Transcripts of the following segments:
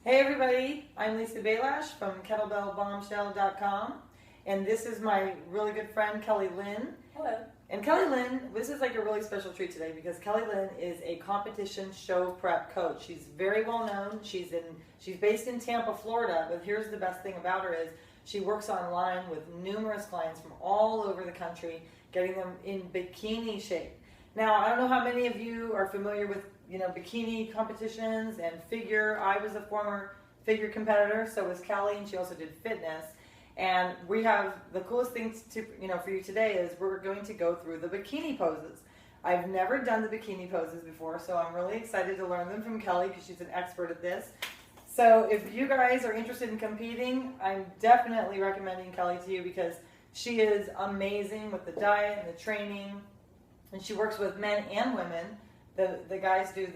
Hey everybody, I'm Lisa Baylash from KettlebellBombshell.com, and this is my really good friend KellyLynn. Hello. And KellyLynn, this is like a really special treat today because KellyLynn is a competition show prep coach. She's very well known. She's based in Tampa, Florida, but here's the best thing about her is she works online with numerous clients from all over the country, getting them in bikini shape. Now, I don't know how many of you are familiar with bikini competitions and figure. I was a former figure competitor, so was Kelly, and she also did fitness. And we have the coolest thing for you today is we're going to go through the bikini poses. I've never done the bikini poses before, so I'm really excited to learn them from Kelly because she's an expert at this. So if you guys are interested in competing, I'm definitely recommending Kelly to you because she is amazing with the diet and the training, and she works with men and women. The guys do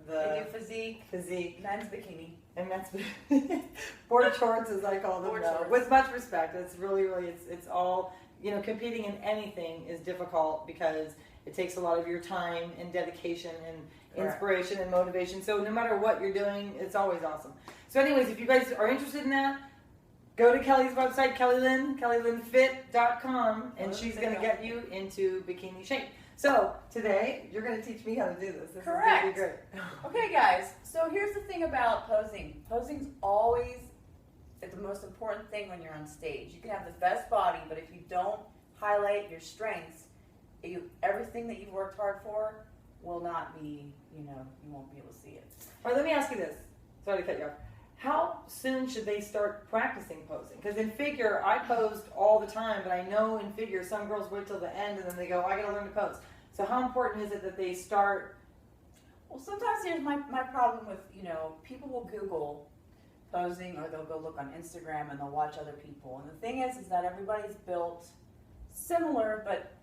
They do physique, men's bikini. And that's board shorts, as I call them now, with much respect. It's really, it's all, competing in anything is difficult because it takes a lot of your time and dedication and inspiration and motivation. So no matter what you're doing, it's always awesome. So anyways, if you guys are interested in that, go to Kelly's website, KellyLynn, KellyLynnFit.com, and she's going to get you into bikini shape. So today, you're going to teach me how to do this. This Correct. is going to be great. Okay, guys. So here's the thing about posing. Posing's always the most important thing when you're on stage. You can have the best body, but if you don't highlight your strengths, everything that you've worked hard for will not be, you won't be able to see it. All right, let me ask you this. Sorry to cut you off. How soon should they start practicing posing? Because in figure, I posed all the time, but I know in figure, some girls wait till the end and then they go, I got to learn to pose. So how important is it that they start? Well, sometimes here's my problem with, people will Google posing or they'll go look on Instagram and they'll watch other people. And the thing is that everybody's built similar, but,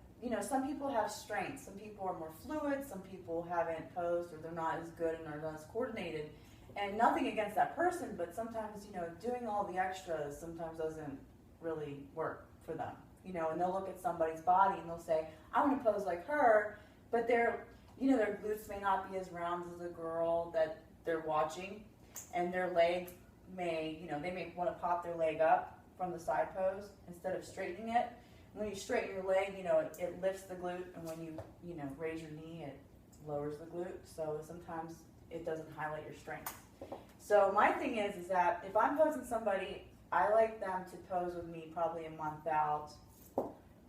some people have strengths. Some people are more fluid. Some people haven't posed or they're not as good and are not as coordinated. And nothing against that person, but sometimes, doing all the extras sometimes doesn't really work for them. And they'll look at somebody's body and they'll say, I want to pose like her, but their glutes may not be as round as the girl that they're watching, and their leg may, they may want to pop their leg up from the side pose instead of straightening it. When you straighten your leg, it lifts the glute, and when you, raise your knee, it lowers the glute. So sometimes it doesn't highlight your strengths. So my thing is that if I'm posing somebody, I like them to pose with me probably a month out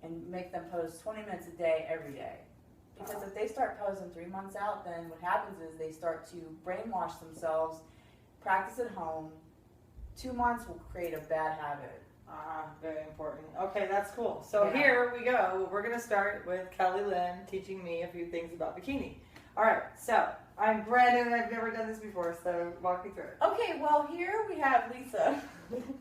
and make them pose 20 minutes a day every day. Because if they start posing 3 months out, then what happens is they start to brainwash themselves, practice at home. 2 months will create a bad habit. Very important. Okay, that's cool. So Here we go. We're going to start with KellyLynn teaching me a few things about bikini. All right, so I'm brand new and I've never done this before, so walk me through it. Okay, well here we have Lisa.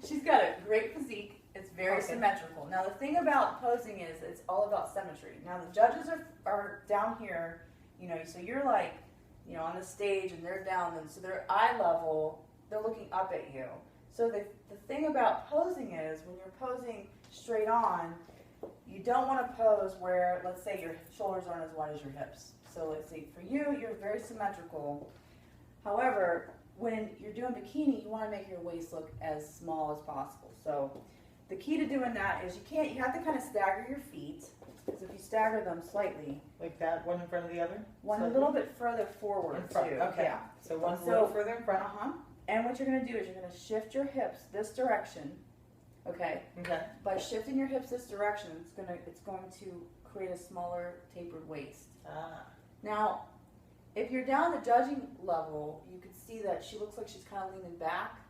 She's got a great physique. It's very symmetrical. Now the thing about posing is it's all about symmetry. Now the judges are down here, so you're like, on the stage and they're down, and so they're eye level, they're looking up at you. So the thing about posing is when you're posing straight on, you don't want to pose where, let's say your shoulders aren't as wide as your hips. So let's see, for you, you're very symmetrical. However, when you're doing bikini, you want to make your waist look as small as possible. So the key to doing that is you have to kind of stagger your feet. Because if you stagger them slightly. Like that, one in front of the other? One a little bit further forward, too. Okay. Yeah. So one a little further in front. And what you're going to do is you're going to shift your hips this direction. Okay. By shifting your hips this direction, it's going to create a smaller tapered waist. Now, if you're down the judging level, you can see that she looks like she's kind of leaning back.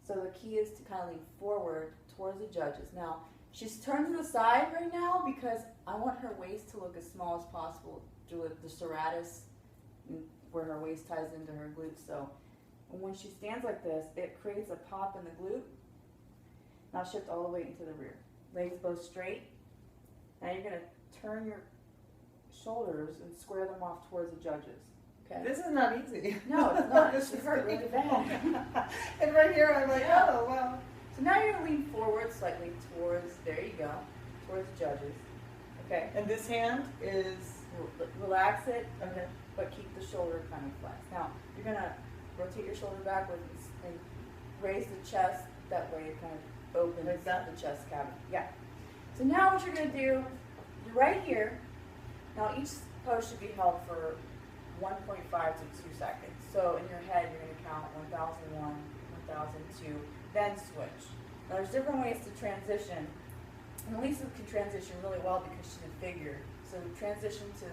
So the key is to kind of lean forward towards the judges. Now, she's turned to the side right now because I want her waist to look as small as possible through the serratus, where her waist ties into her glutes. So when she stands like this, it creates a pop in the glute. Now shift all the way into the rear. Legs both straight. Now you're going to turn your shoulders and square them off towards the judges. Okay. This is not easy. No, it's not. This is hurt really bad. And right here I'm like, oh, wow. So now you're going to lean forward slightly towards, there you go, towards the judges. Okay. And this hand is? Relax it, Okay. but keep the shoulder kind of flat. Now, you're going to rotate your shoulder backwards and raise the chest. That way it kind of opens Like that? the chest cavity. Yeah. So now what you're going to do, you're right here. Now each pose should be held for 1.5 to 2 seconds. So in your head, you're going to count 1001, 1002, then switch. Now there's different ways to transition. And Lisa can transition really well because she's a figure. So transition to,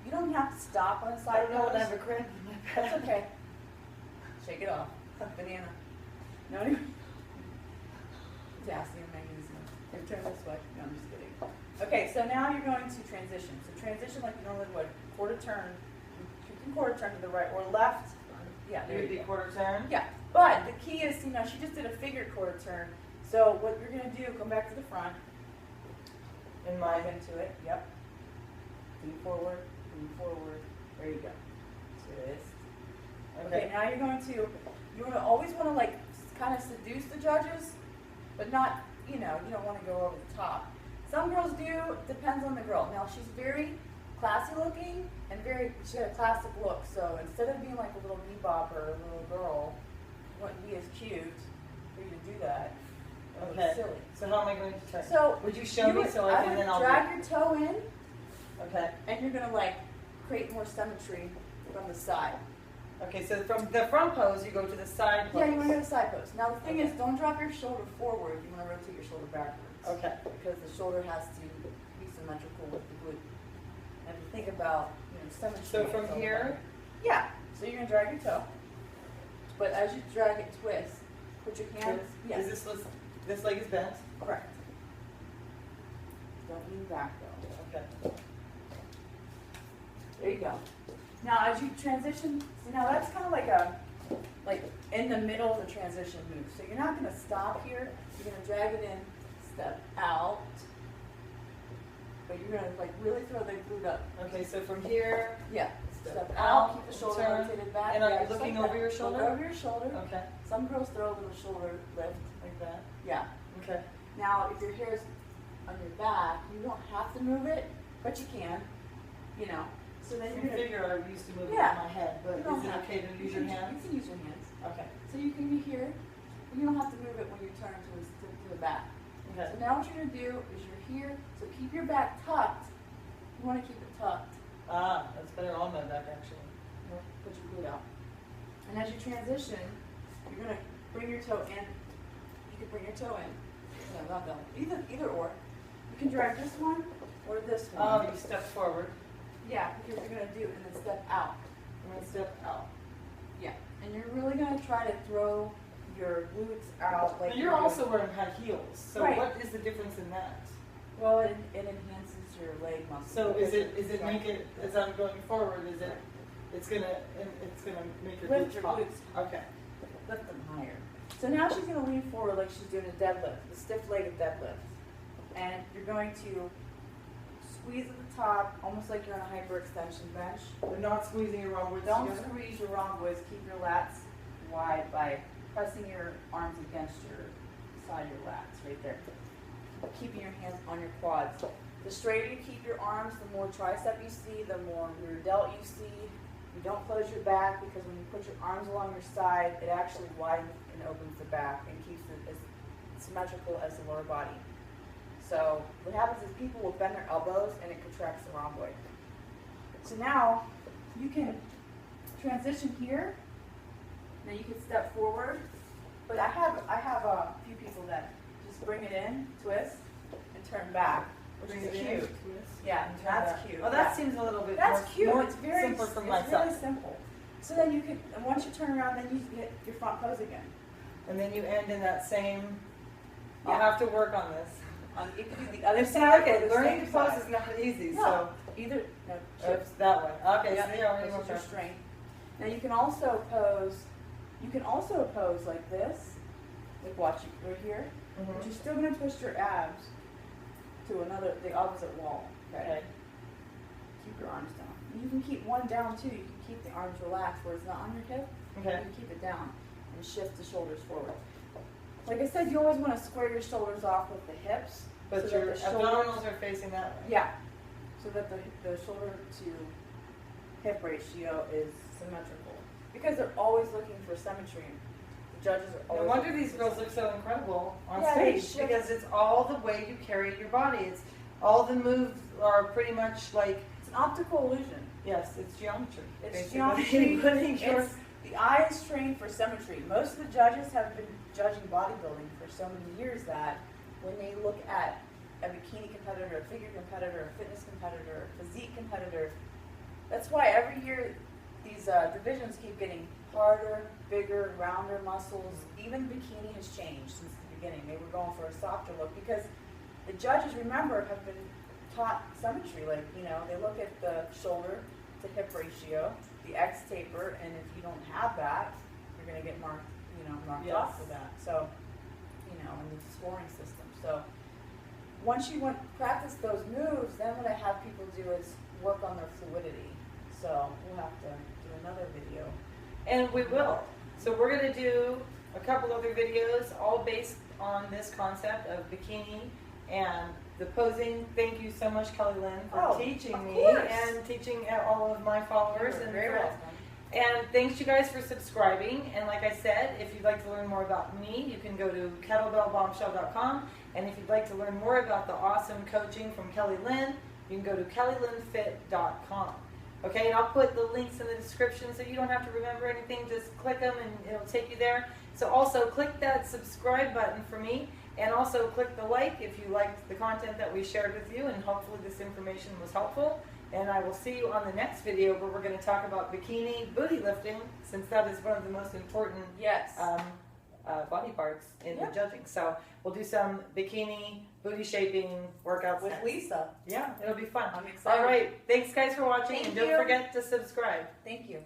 you don't have to stop on a I side don't know when I pose. have a cramp in my back. That's okay. Shake it off. Banana. No, anyway. Potassium, magnesium. Here, turn this way. No, I'm just kidding. Okay, so now you're going to transition. So transition like you normally would. Quarter turn. You can quarter turn to the right or left. Yeah, there You would you be go. quarter turn? Yeah, but the key is, she just did a figure quarter turn. So what you're going to do, come back to the front. In my, Dive into it. Yep. Lean forward. Lean forward. There you go. Twist. Okay, now you're going to always want to like kind of seduce the judges, but not, you don't want to go over the top. Some girls do, depends on the girl. Now she's very classy looking and she had a classic look. So instead of being like a little bebop or a little girl, you wouldn't be as cute for you to do that. That would be okay. silly. So how am I going to turn? So would you show me so I can then I'll drag your toe in, Okay. and you're gonna like create more symmetry from the side. Okay, so from the front pose, you go to the side pose. Yeah, you want to go to side pose. Now the thing Okay. is, don't drop your shoulder forward. You want to rotate your shoulder backwards. Okay. Because the shoulder has to be symmetrical with the glute. And if you think about, symmetry. So from it's all here? about- Yeah. So you're gonna drag your toe, but as you drag it, twist. Put your hands. Yes. Is this leg is bent? Correct. Don't lean back though. Okay. There you go. Now as you transition, now that's kind of like in the middle of the transition move. So you're not going to stop here. You're going to drag it in, step out, but you're going to like really throw the glute up. Okay, so from here, Yeah. Step Step out, out, keep the shoulder turn, rotated back. and are Yeah, you just looking like over that. your shoulder? Look over your shoulder. okay, Some girls throw a little shoulder lift. like that. Yeah. Okay. Now, if your hair's on your back, you don't have to move it, but you can. So then I you're gonna. figure I used to move it Yeah. with my head, but You don't is it have okay to use your hands? You can use your hands. Okay. So you can be here, but you don't have to move it when you turn to the back. Okay. So now what you're going to do is you're here, so keep your back tucked. You want to keep it tucked. Ah, that's better on my back actually. Put your glute out. And as you transition, you're going to bring your toe in. You can bring your toe in. No, not that one. Either or. You can drag this one or this one. Oh, you step forward. Yeah, because you're going to do it and then step out. I'm gonna step out. Yeah. And you're really going to try to throw your glutes out. But you're also wearing high heels, so Right. what is the difference in that? Well, it enhances your leg muscle. So is it make it as I'm going forward? Is it? It's gonna make your Lift glutes your pop. glutes. Okay. Lift them higher. So now she's going to lean forward like she's doing a deadlift, a stiff-legged deadlift. And you're going to squeeze at the top, almost like you're on a hyperextension bench. But not squeezing your rhomboids Don't together. squeeze your rhomboids. Keep your lats wide by pressing your arms against your side of your lats, right there. Keeping your hands on your quads. The straighter you keep your arms, the more tricep you see, the more rear delt you see. You don't close your back because when you put your arms along your side, it actually widens and opens the back and keeps it as symmetrical as the lower body. So what happens is people will bend their elbows and it contracts the rhomboid. So now you can transition here. Now you can step forward, but I have a few people that just bring it in, twist, and turn back, which Bring is it in, cute. twist, Yeah, and turn that's back. cute. Oh, that Yeah. seems a little bit That's more, cute. more It's very simpler for it's myself. really simple. So then you can, and once you turn around, then you hit your front pose again. And then you end in that same. I'll Yeah. have to work on this. You can do the other It's side. okay. or the Learning same to pose side. is not easy. No, So either no it's shifts. that way. Okay. Yep, So yeah, this we're is your going strength. Now you can also pose. You can also pose like this, like watch right here. But you're still going to twist your abs to the opposite wall. Okay. Keep your arms down. And you can keep one down too. You can keep the arms relaxed where it's not on your hip. Okay. You can keep it down and shift the shoulders forward. Like I said, you always want to square your shoulders off with the hips. But so your that the shoulders, abdominals are facing that way. yeah, so that the shoulder to hip ratio is symmetrical. because they're always looking for symmetry. The judges are always. No wonder looking these for girls look so incredible on they stage, shift. because it's all the way you carry your body. It's all the moves are pretty much like, It's an optical illusion. yes, it's geometry. It's basically. geometry. Putting your- It's, the eye is trained for symmetry. Most of the judges have been judging bodybuilding for so many years that when they look at a bikini competitor, a figure competitor, a fitness competitor, a physique competitor, that's why every year these divisions keep getting harder, bigger, rounder muscles. Even bikini has changed since the beginning. They were going for a softer look because the judges, remember, have been taught symmetry. Like, you know, they look at the shoulder to hip ratio, the X taper, and if you don't have that, you're going to get marked, marked Yes. off for that. So, in the scoring system. So, once you practice those moves, then what I have people do is work on their fluidity. So, we'll have to do another video. And we will. So we're going to do a couple other videos, all based on this concept of bikini and the posing. Thank you so much, KellyLynn, for teaching of me course. and teaching all of my followers You're and very friends. welcome. And thanks you guys for subscribing. And like I said, if you'd like to learn more about me, you can go to kettlebellbombshell.com. And if you'd like to learn more about the awesome coaching from KellyLynn, you can go to kellylynnfit.com. Okay, and I'll put the links in the description so you don't have to remember anything. Just click them and it'll take you there. So also click that subscribe button for me, and also click the like if you liked the content that we shared with you, and hopefully this information was helpful. And I will see you on the next video where we're going to talk about bikini booty lifting, since that is one of the most important Yes. body parts in Yeah. the judging. So we'll do some bikini booty shaping workouts With next. Lisa. Yeah, it'll be fun. I'm excited. All right, thanks guys for watching, Thank and don't you. forget to subscribe. Thank you.